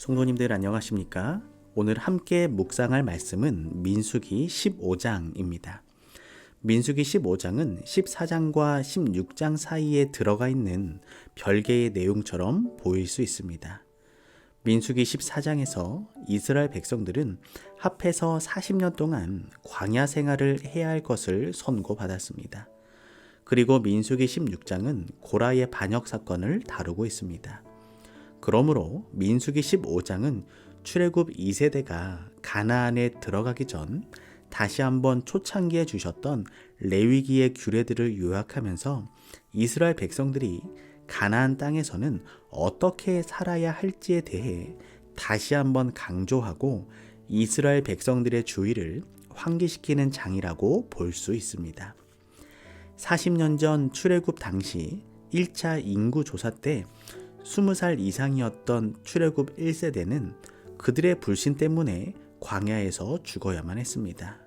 성도님들 안녕하십니까? 오늘 함께 묵상할 말씀은 민수기 15장입니다. 민수기 15장은 14장과 16장 사이에 들어가 있는 별개의 내용처럼 보일 수 있습니다. 민수기 14장에서 이스라엘 백성들은 합해서 40년 동안 광야 생활을 해야 할 것을 선고받았습니다. 그리고 민수기 16장은 고라의 반역 사건을 다루고 있습니다. 그러므로 민수기 15장은 출애굽 2세대가 가나안에 들어가기 전 다시 한번 초창기에 주셨던 레위기의 규례들을 요약하면서 이스라엘 백성들이 가나안 땅에서는 어떻게 살아야 할지에 대해 다시 한번 강조하고 이스라엘 백성들의 주의를 환기시키는 장이라고 볼 수 있습니다. 40년 전 출애굽 당시 1차 인구 조사 때 20살 이상이었던 출애굽 1세대는 그들의 불신 때문에 광야에서 죽어야만 했습니다.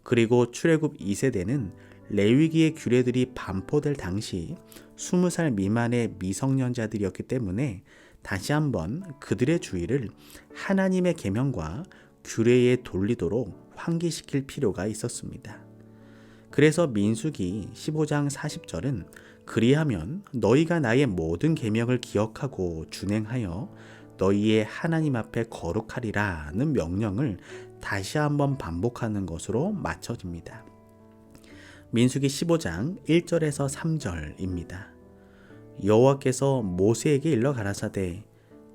그리고 출애굽 2세대는 레위기의 규례들이 반포될 당시 20살 미만의 미성년자들이었기 때문에 다시 한번 그들의 주의를 하나님의 계명과 규례에 돌리도록 환기시킬 필요가 있었습니다. 그래서 민수기 15장 40절은 그리하면 너희가 나의 모든 계명을 기억하고 준행하여 너희의 하나님 앞에 거룩하리라는 명령을 다시 한번 반복하는 것으로 맞춰집니다. 민수기 15장 1절에서 3절입니다. 여호와께서 모세에게 일러 가라사대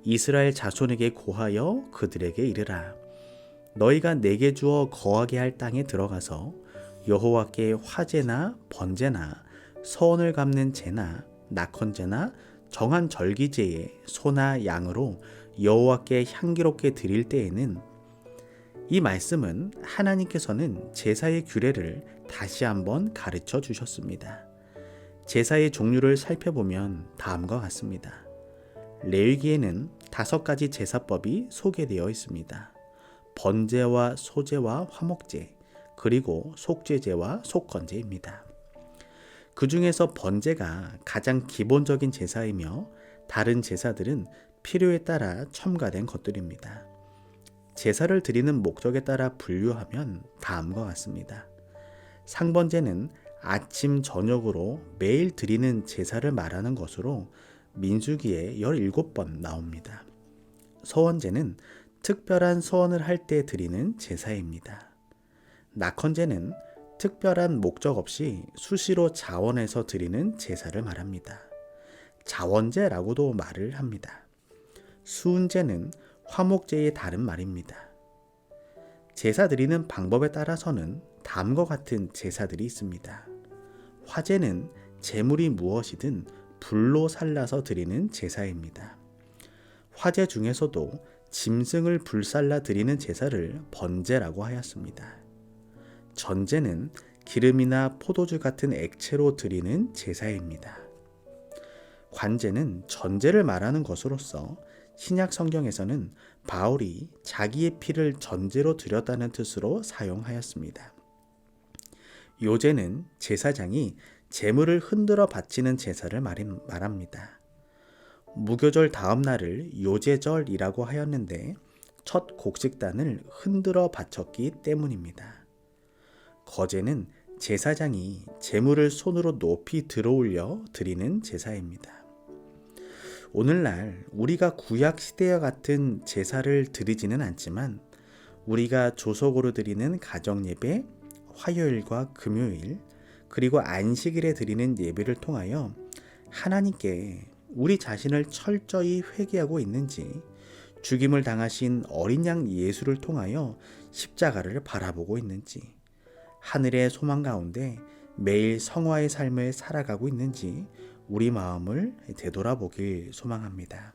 이스라엘 자손에게 고하여 그들에게 이르라 너희가 내게 주어 거하게 할 땅에 들어가서 여호와께 화제나 번제나 서원을 갚는 제나 낙헌제나 정한 절기제에 소나 양으로 여호와께 향기롭게 드릴 때에는 이 말씀은 하나님께서는 제사의 규례를 다시 한번 가르쳐 주셨습니다. 제사의 종류를 살펴보면 다음과 같습니다. 레위기에는 5가지 제사법이 소개되어 있습니다. 번제와 소제와 화목제, 그리고 속죄제와 속건제입니다. 그 중에서 번제가 가장 기본적인 제사이며 다른 제사들은 필요에 따라 첨가된 것들입니다. 제사를 드리는 목적에 따라 분류하면 다음과 같습니다. 상번제는 아침 저녁으로 매일 드리는 제사를 말하는 것으로 민수기에 17번 나옵니다. 서원제는 특별한 서원을 할 때 드리는 제사입니다. 낙헌제는 특별한 목적 없이 수시로 자원해서 드리는 제사를 말합니다. 자원제라고도 말을 합니다. 수은제는 화목제의 다른 말입니다. 제사 드리는 방법에 따라서는 다음과 같은 제사들이 있습니다. 화제는 제물이 무엇이든 불로 살라서 드리는 제사입니다. 화제 중에서도 짐승을 불살라 드리는 제사를 번제라고 하였습니다. 전제는 기름이나 포도주 같은 액체로 드리는 제사입니다. 관제는 전제를 말하는 것으로서 신약 성경에서는 바울이 자기의 피를 전제로 드렸다는 뜻으로 사용하였습니다. 요제는 제사장이 제물을 흔들어 바치는 제사를 말합니다. 무교절 다음 날을 요제절이라고 하였는데 첫 곡식단을 흔들어 바쳤기 때문입니다. 거제는 제사장이 제물을 손으로 높이 들어올려 드리는 제사입니다. 오늘날 우리가 구약 시대와 같은 제사를 드리지는 않지만 우리가 조석으로 드리는 가정예배, 화요일과 금요일, 그리고 안식일에 드리는 예배를 통하여 하나님께 우리 자신을 철저히 회개하고 있는지 죽임을 당하신 어린 양 예수를 통하여 십자가를 바라보고 있는지 하늘의 소망 가운데 매일 성화의 삶을 살아가고 있는지 우리 마음을 되돌아보길 소망합니다.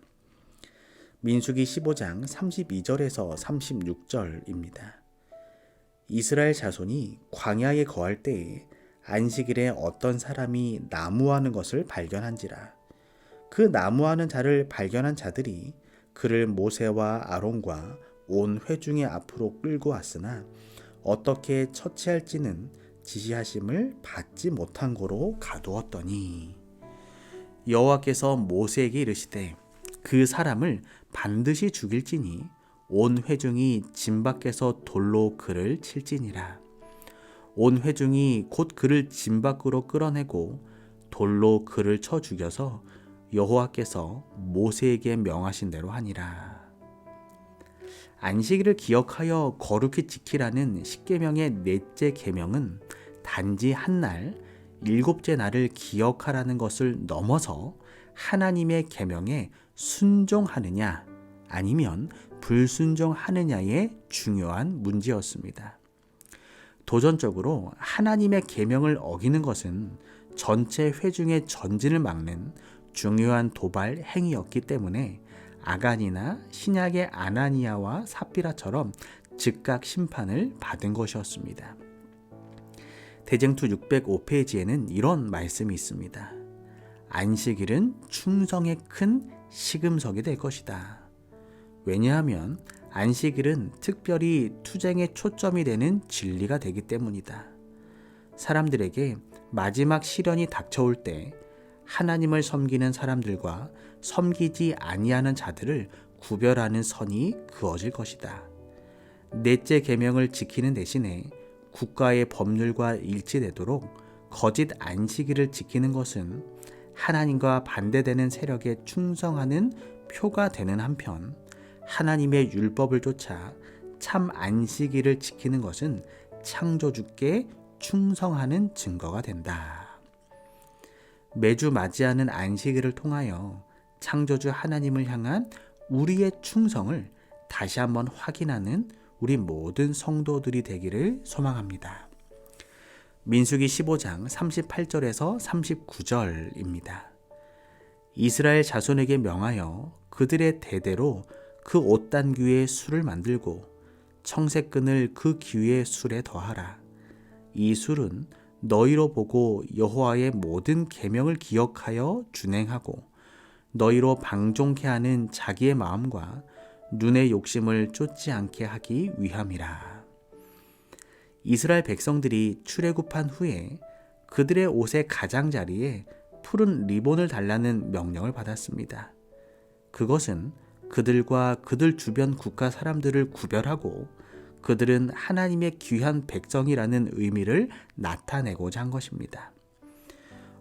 민수기 15장 32절에서 36절입니다. 이스라엘 자손이 광야에 거할 때에 안식일에 어떤 사람이 나무하는 것을 발견한지라 그 나무하는 자를 발견한 자들이 그를 모세와 아론과 온 회중의 앞으로 끌고 왔으나 어떻게 처치할지는 지시하심을 받지 못한 고로 가두었더니 여호와께서 모세에게 이르시되 그 사람을 반드시 죽일지니 온 회중이 진 밖에서 돌로 그를 칠지니라. 온 회중이 곧 그를 진 밖으로 끌어내고 돌로 그를 쳐 죽여서 여호와께서 모세에게 명하신 대로 하니라. 안식일을 기억하여 거룩히 지키라는 십계명의 넷째 계명은 단지 한 날, 일곱째 날을 기억하라는 것을 넘어서 하나님의 계명에 순종하느냐 아니면 불순종하느냐의 중요한 문제였습니다. 도전적으로 하나님의 계명을 어기는 것은 전체 회중의 전진을 막는 중요한 도발 행위였기 때문에 아간이나 신약의 아나니아와 삽비라처럼 즉각 심판을 받은 것이었습니다. 대쟁투 605페이지에는 이런 말씀이 있습니다. 안식일은 충성의 큰 시금석이 될 것이다. 왜냐하면 안식일은 특별히 투쟁의 초점이 되는 진리가 되기 때문이다. 사람들에게 마지막 시련이 닥쳐올 때 하나님을 섬기는 사람들과 섬기지 아니하는 자들을 구별하는 선이 그어질 것이다. 넷째 계명을 지키는 대신에 국가의 법률과 일치되도록 거짓 안식일을 지키는 것은 하나님과 반대되는 세력에 충성하는 표가 되는 한편 하나님의 율법을 쫓아 참 안식일을 지키는 것은 창조주께 충성하는 증거가 된다. 매주 맞이하는 안식일을 통하여 창조주 하나님을 향한 우리의 충성을 다시 한번 확인하는 우리 모든 성도들이 되기를 소망합니다. 민수기 15장 38절에서 39절입니다. 이스라엘 자손에게 명하여 그들의 대대로 그 옷단귀에 술을 만들고 청색끈을 그 귀의 술에 더하라. 이 술은 너희로 보고 여호와의 모든 계명을 기억하여 준행하고 너희로 방종케 하는 자기의 마음과 눈의 욕심을 쫓지 않게 하기 위함이라. 이스라엘 백성들이 출애굽한 후에 그들의 옷의 가장자리에 푸른 리본을 달라는 명령을 받았습니다. 그것은 그들과 그들 주변 국가 사람들을 구별하고 그들은 하나님의 귀한 백성이라는 의미를 나타내고자 한 것입니다.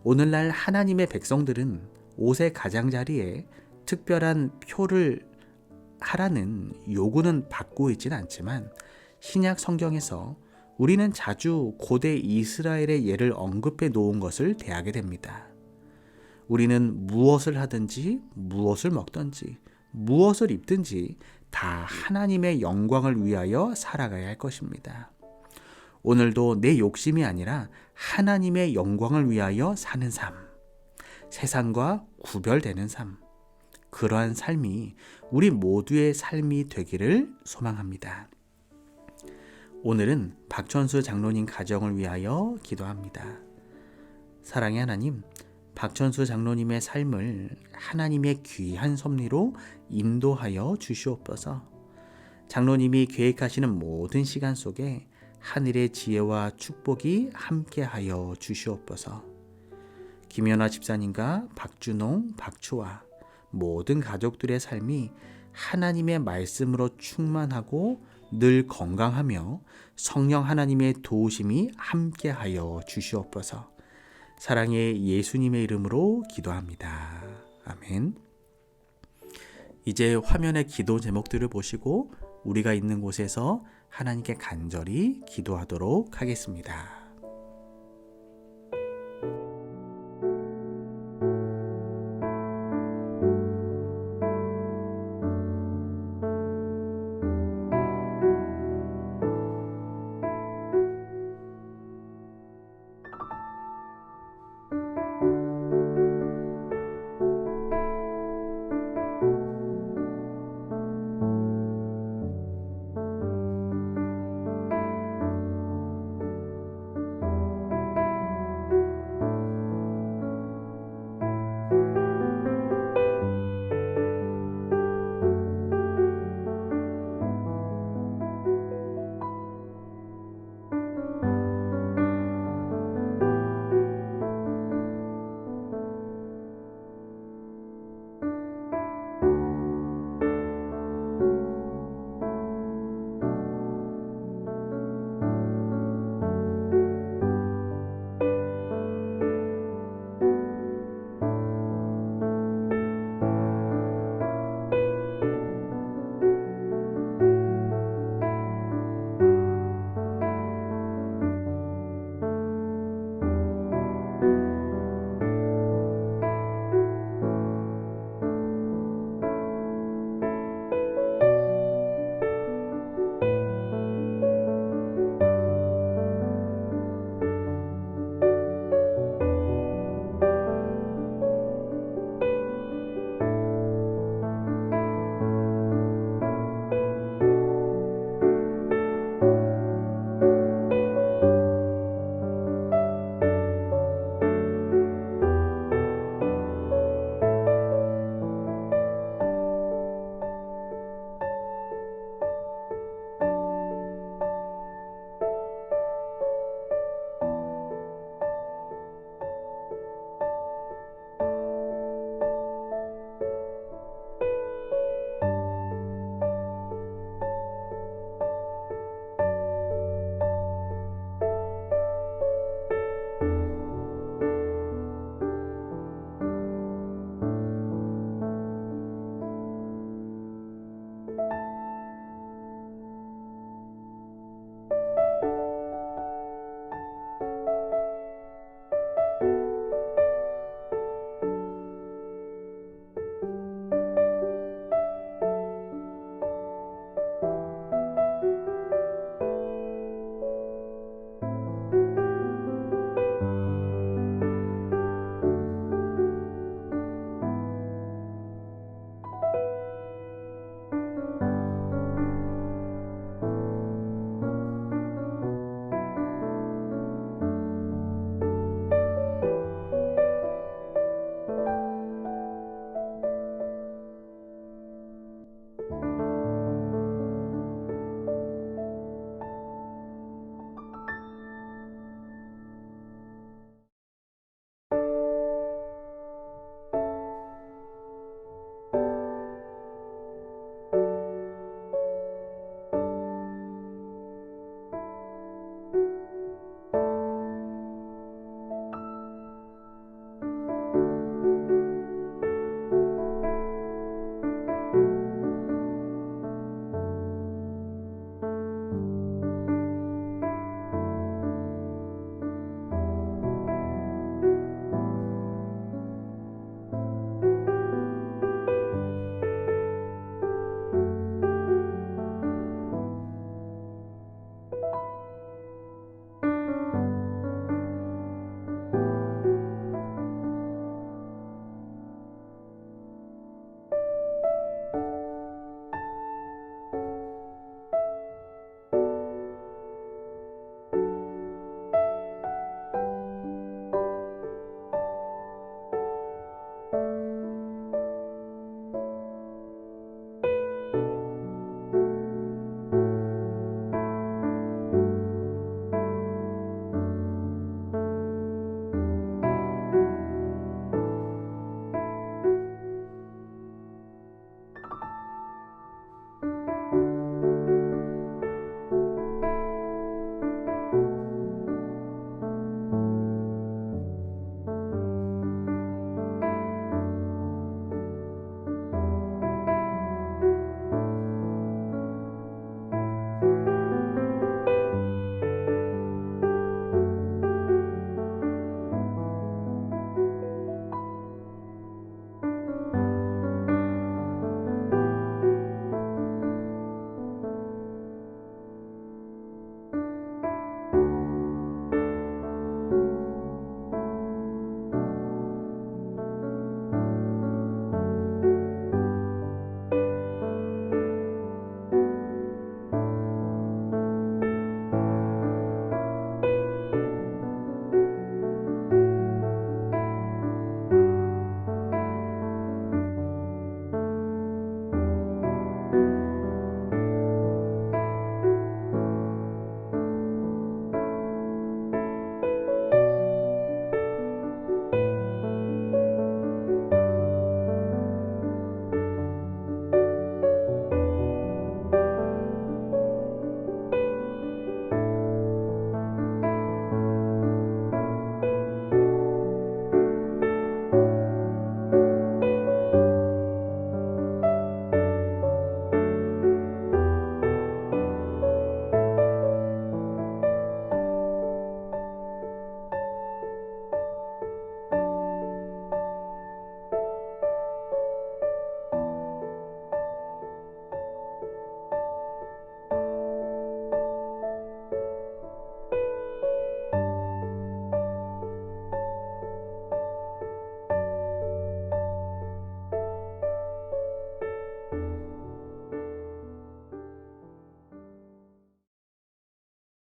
오늘날 하나님의 백성들은 옷의 가장자리에 특별한 표를 하라는 요구는 받고 있지는 않지만 신약 성경에서 우리는 자주 고대 이스라엘의 예를 언급해 놓은 것을 대하게 됩니다. 우리는 무엇을 하든지 무엇을 먹든지 무엇을 입든지 다 하나님의 영광을 위하여 살아가야 할 것입니다. 오늘도 내 욕심이 아니라 하나님의 영광을 위하여 사는 삶, 세상과 구별되는 삶, 그러한 삶이 우리 모두의 삶이 되기를 소망합니다. 오늘은 박천수 장로님 가정을 위하여 기도합니다. 사랑의 하나님, 박천수 장로님의 삶을 하나님의 귀한 섭리로 인도하여 주시옵소서. 장로님이 계획하시는 모든 시간 속에 하늘의 지혜와 축복이 함께하여 주시옵소서. 김연아 집사님과 박준홍, 박추아 모든 가족들의 삶이 하나님의 말씀으로 충만하고 늘 건강하며 성령 하나님의 도우심이 함께하여 주시옵소서. 사랑의 예수님의 이름으로 기도합니다. 아멘. 이제 화면의 기도 제목들을 보시고 우리가 있는 곳에서 하나님께 간절히 기도하도록 하겠습니다.